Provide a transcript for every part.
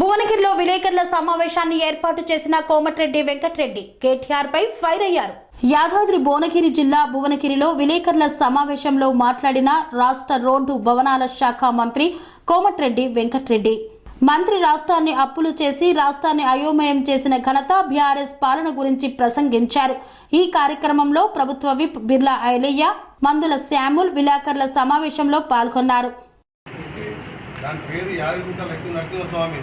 భువనగిరిలో విలేకరుల సమావేశాన్ని ఏర్పాటు చేసిన కోమటిరెడ్డి వెంకటరెడ్డి కేటీఆర్ పై ఫైర్ అయ్యారు. యాదాద్రి భువనగిరి జిల్లా భువనగిరిలో విలేకరుల సమావేశంలో మాట్లాడిన రాష్ట్ర రోడ్డు భవనాల శాఖ మంత్రి కోమటిరెడ్డి వెంకటరెడ్డి, మంత్రి రాష్ట్రాన్ని అప్పులు చేసి రాష్ట్రాన్ని అయోమయం చేసిన ఘనత బీఆర్ఎస్ పాలన గురించి ప్రసంగించారు. ఈ కార్యక్రమంలో ప్రభుత్వ విప్ బిర్లా ఐలయ్య, మందుల శామ్యూల్ విలేకరుల సమావేశంలో పాల్గొన్నారు. దాని పేరు యాదగిరిగుట్ట లక్ష్మీ నరసింహస్వామి.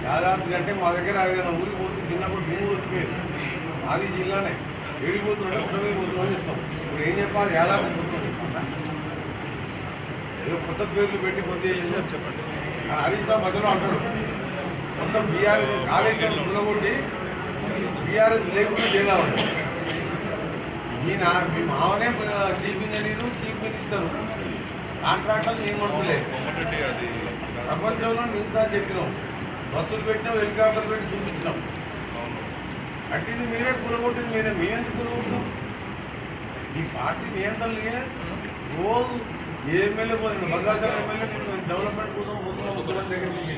యాదాద్రి అంటే మా దగ్గర ఊరికి పోతుంది. చిన్నప్పుడు భూములు వచ్చిపోయేది. అది జిల్లానే ఏడిపోతుంటే పుట్టమే పోతున్నామని చెప్తాం. ఇప్పుడు ఏం చెప్పాలి? యాదాద్రి పోతున్నాం ఏదో కొత్త పేర్లు పెట్టి కొద్ది చెప్పండి. అది కూడా మధ్యలో అంటాడు. మొత్తం బీఆర్ఎస్ కాళేశ్వరం దున్నగొట్టి బీఆర్ఎస్ లేకుండా చేద్దామని ఈయన మీ మామనే చీఫ్ ఇంజనీరు, చీఫ్ మినిస్టరు, కాంట్రాక్టర్లు నేను మనుషులేదు. ప్రపంచంలో ఇంత చెప్పినాం, బస్సులు పెట్టినాం, హెలికాప్టర్లు పెట్టి చూపించినాం. కట్టింది మీరే, కూలగొట్టింది మీరే. మేమెందుకు కూలగొట్టినాం? ఈ పార్టీ నియంత్రణలే రోజు ఏ ఎమ్మెల్యే పోయిన భద్రాచలం ఎమ్మెల్యే డెవలప్మెంట్ కోసం పోతున్నాం ముఖ్యమంత్రి దగ్గరికి.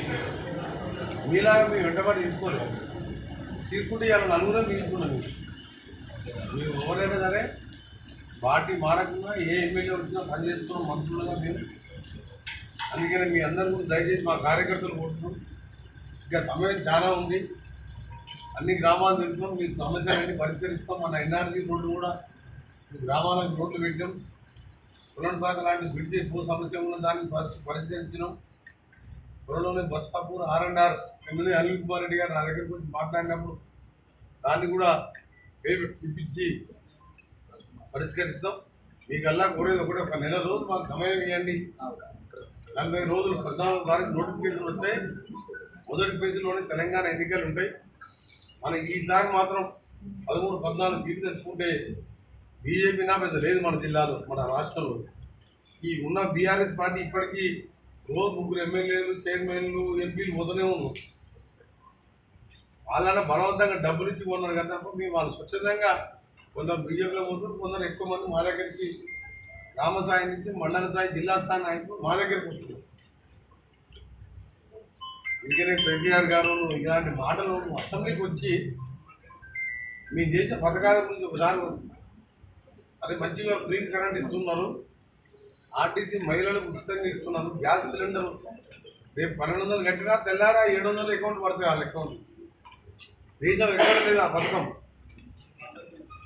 మీలాగా మేము వెంటబడి తీసుకోలేదు. తీసుకుంటే ఇలా నలుగురే మిగులుతున్నాం. మీరు ఎవరైనా సరే పార్టీ మారకుండా ఏ ఎమ్మెల్యే వచ్చినా పనిచేస్తున్నాం మంత్రులుగా మేము. అందుకని మీ అందరూ కూడా దయచేసి మా కార్యకర్తలు కోరుతున్నాం. ఇంకా సమయం చాలా ఉంది. అన్ని గ్రామాలు తిరుగుతాం, మీ సమస్యలన్నీ పరిష్కరిస్తాం. మన ఎన్ఆర్జీ రోడ్డు కూడా గ్రామాలకు రోడ్లు పెట్టాం. పులంపాక లాంటి బ్రిడ్జి ఎక్కువ సమస్య ఉన్న దాన్ని పరిష్కరించినాం. త్వరలోనే బస్ స్టాపూర్ R&R ఎమ్మెల్యే అనిల్ కుమార్ రెడ్డి గారు నా దగ్గర గురించి మాట్లాడినప్పుడు దాన్ని కూడా పేరు పిలిపించి పరిష్కరిస్తాం. మీకల్లా కోరేది ఒకటి, ఒక నెల రోజులు మాకు సమయం ఇవ్వండి. 40 రోజులు 14 తారీఖు నోటిఫికేషన్ వస్తే మొదటి పేజీలోనే తెలంగాణ ఎన్నికలు ఉంటాయి. మనకి ఈసారి మాత్రం 13-14 సీట్లు తెచ్చుకుంటే బీజేపీ నా పెద్ద లేదు మన జిల్లాలో, మన రాష్ట్రంలో. ఈ ఉన్న బీఆర్ఎస్ పార్టీ ఇప్పటికీ రోజు 3 ఎమ్మెల్యేలు, చైర్మన్లు, ఎంపీలు పోతూనే ఉన్నారు. వాళ్ళని బలవంతంగా డబ్బులు ఇచ్చి కొన్నారు కదా. మేము వాళ్ళు స్వచ్ఛందంగా కొందరు బీజేపీలో పోతున్నారు, కొందరు ఎక్కువ మంది మా దగ్గరికి గ్రామ స్థాయి నుంచి మండల స్థాయి, జిల్లా స్థాయి నాయకులు మా దగ్గరికి వస్తున్నారు. ఇంకనే కేసీఆర్ గారు ఇలాంటి మాటలు అసెంబ్లీకి వచ్చి మీ దేశ పథకాల గురించి ఒకసారి అది మంచిగా ఫ్రీ కరెంట్ ఇస్తున్నారు, ఆర్టీసీ మహిళలకు ఉచితంగా ఇస్తున్నారు, గ్యాస్ సిలిండర్ రేపు 1200 కట్టినా తెల్లారా 700 అకౌంట్ పడతాయి వాళ్ళ అకౌంట్. దేశం ఎక్కడ లేదు ఆ పథకం.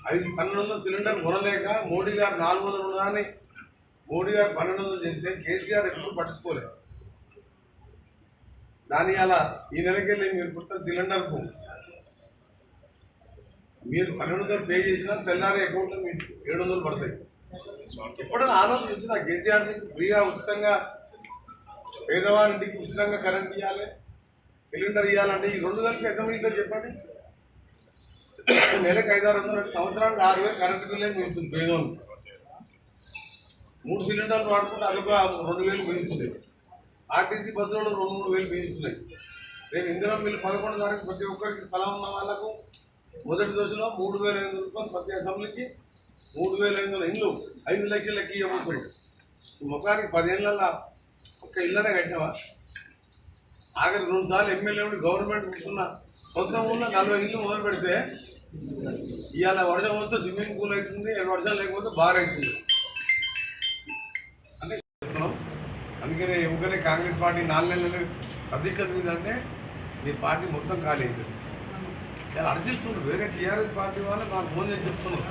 1200 సిలిండర్ కొనలేక మోడీ గారు 400 ఉన్నదాన్ని మోడీ గారు 1200 చేస్తే కేసీఆర్ ఎప్పుడు పట్టుకోలేదు. దాని అలా ఈ నెలకెళ్ళి మీరు పుట్టిన సిలిండర్కు మీరు 1200 పే చేసినా తెల్లారి అకౌంట్లో మీకు 700 పడతాయి. ఎప్పుడైనా ఆలోచన వచ్చిందా కేసీఆర్ని ఫ్రీగా ఉచితంగా పేదవారింటికి ఉచితంగా కరెంట్ ఇవ్వాలి, సిలిండర్ ఇవ్వాలంటే ఈ 2 కలిపి ఎంత మిగులుతుంది చెప్పండి? నెలకు 500-600 సంవత్సరానికి 6000 కరెంటు బిల్లే మిగులుతుంది పేదోళ్ళు. 3 సిలిండర్లు వాడుకుంటే అదొక 2000 మిగులుతుంది. ఆర్టీసీ బస్సులో 2-3 వేలు మిగులుతున్నాయి. రేపు ఇందిరా బిల్లు 11 తారీఖు ప్రతి ఒక్కరికి స్థలం ఉన్న వాళ్ళకు మొదటి దశలో 3500 రూపాయలు ప్రతి అసెంబ్లీకి 3500 ఇండ్లు 5 లక్షలకి ఇవ్వబోతుంది. ముఖానికి 10 ఏళ్ళ ఒక్క ఇళ్ళనే కట్టినావా? ఆఖరి 2 సార్లు ఎమ్మెల్యే ఉండి గవర్నమెంట్ కూర్చున్న కొత్త ఊళ్ళో 40 ఇళ్ళు మొదలు పెడితే ఇవాళ వర్షం వస్తే స్విమ్మింగ్ పూల్ అవుతుంది, వర్షం లేకపోతే బార్ అవుతుంది అంటే చెప్తున్నాం. అందుకనే యువకనే కాంగ్రెస్ పార్టీ 4 నెలలు ప్రతిష్ట మీద అంటే మీ పార్టీ మొత్తం ఖాళీ అవుతుంది. ఇలా అర్జిస్తున్నారు. వేరే టీఆర్ఎస్ పార్టీ వాళ్ళు మాకు ఫోన్ చేసి చెప్తున్నారు,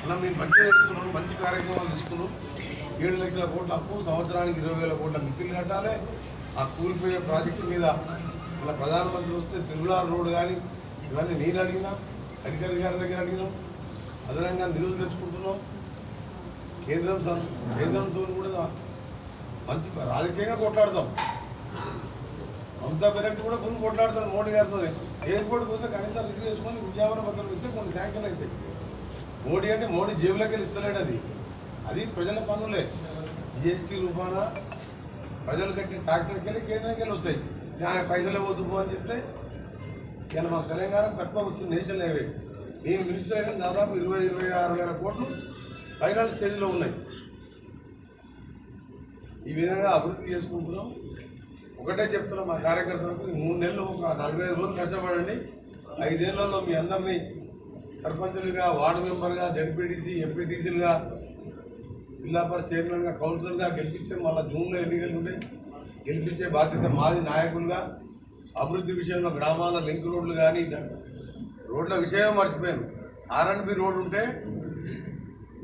అలా మేము మంచిగా చెప్తున్నాం, మంచి కార్యక్రమాలు తీసుకున్నాం. 7 లక్షల కోట్ల అప్పు, సంవత్సరానికి 20,000 కోట్ల మిత్రులు కట్టాలి. ఆ కూలిపోయే ప్రాజెక్టు మీద ఇలా ప్రధానమంత్రి వస్తే తిరుమల రోడ్డు కానీ ఇవన్నీ నేను అడిగినా, అధికారి గారి దగ్గర అడిగినాం. అదనంగా నిధులు తెచ్చుకుంటున్నాం. కేంద్రంతో కూడా మంచి రాజకీయంగా కొట్లాడతాం. మమతా బెనర్జీ కూడా కొన్ని కొట్లాడతారు మోడీ గారితో. ఎయిర్పోర్ట్ కోసం కనీసం రిస్క్ చేసుకొని విద్యావరణ పత్రం ఇస్తే కొన్ని శాంక్షన్ అవుతాయి. మోడీ అంటే మోడీ జేబులోకి వెళ్ళి ఇస్తలేడు. అది ప్రజల పనులే. జిఎస్టీ రూపాన ప్రజలు కట్టిన ట్యాక్స్లకి వెళ్ళి కేంద్రానికి వెళ్ళి వస్తాయి. పైసలే వద్దు అని చెప్తే ఇలా మా తెలంగాణ తక్కువ వచ్చింది నేషనల్ హైవే. నేను మినిస్టర్ దాదాపు 20-26 వేల కోట్లు ఫైనల్ స్టేజ్లో ఉన్నాయి. ఈ విధంగా అభివృద్ధి చేసుకుంటున్నాం. ఒకటే చెప్తున్నాం మా కార్యకర్తలకు 3 నెలలు ఒక 45 రోజులు కష్టపడండి. 5 ఏళ్లలో మీ అందరినీ సర్పంచులుగా, వార్డు మెంబర్గా, జడ్పీటీసీ, ఎంపీటీసీలుగా, జిల్లా పరిషత్ చైర్మన్గా, కౌన్సిలర్గా గెలిపించే మళ్ళీ జూన్లో ఎన్నికలు ఉంటాయి. గెలిపించే బాధ్యత మాది. నాయకులుగా అభివృద్ధి విషయంలో గ్రామాల లింక్ రోడ్లు కానీ రోడ్ల విషయం మర్చిపోయాను. R&B రోడ్డు ఉంటే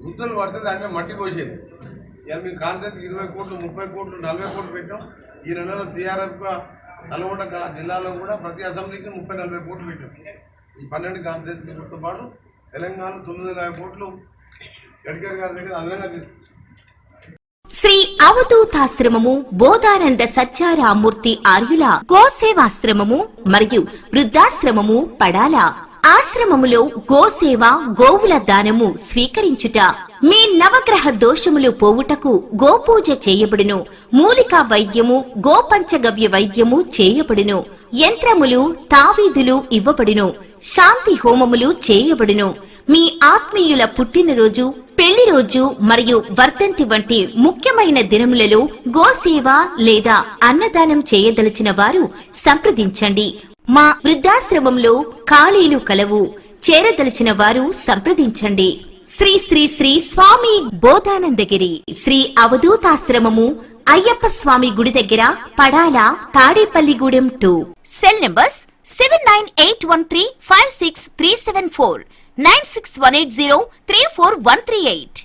గుంతలు పడితే దాంట్లో మట్టి పోసేది. ఇక మేము కాన్సెప్ట్ 20 కోట్లు, 30 కోట్లు, 40 కోట్లు పెట్టాం. ఈ 2 నెలల CRFగా నల్గొండ జిల్లాలో కూడా ప్రతి అసెంబ్లీకి 30-40 కోట్లు పెట్టాం. ఈ 12 కాన్సెప్ట్లతో పాటు తెలంగాణ 950 కోట్లు గడ్కరీ గారి దగ్గర అదనంగా తీసుకుంటాం. శ్రీ అవధూతాశ్రమము బోధానంద సత్యారామూర్తి ఆర్యుల గోసేవాశ్రమము మరియు వృద్ధాశ్రమము పడాల. ఆశ్రమములో గోసేవ, గోవుల దానము స్వీకరించుట, మీ నవగ్రహ దోషములు పోవుటకు గోపూజ చేయబడును. మూలికా వైద్యము, గోపంచగవ్య వైద్యము చేయబడును. యంత్రములు, తావీదులు ఇవ్వబడును. శాంతి హోమములు చేయబడును. మీ ఆత్మీయుల పుట్టినరోజు, పెళ్లి రోజు మరియు వర్ధంతి వంటి ముఖ్యమైన దినములలో గోసేవ లేదా అన్నదానం చేయదలిచిన వారు సంప్రదించండి. మా వృద్ధాశ్రమంలో ఖాళీలు కలవు. చేరదలిచిన వారు సంప్రదించండి. శ్రీ శ్రీ శ్రీ స్వామి బోధానందగిరి శ్రీ అవధూతాశ్రమము అయ్యప్ప స్వామి గుడి దగ్గర పడాల, తాడేపల్లిగూడెం 2. Cell numbers 7981356374, 96180341138.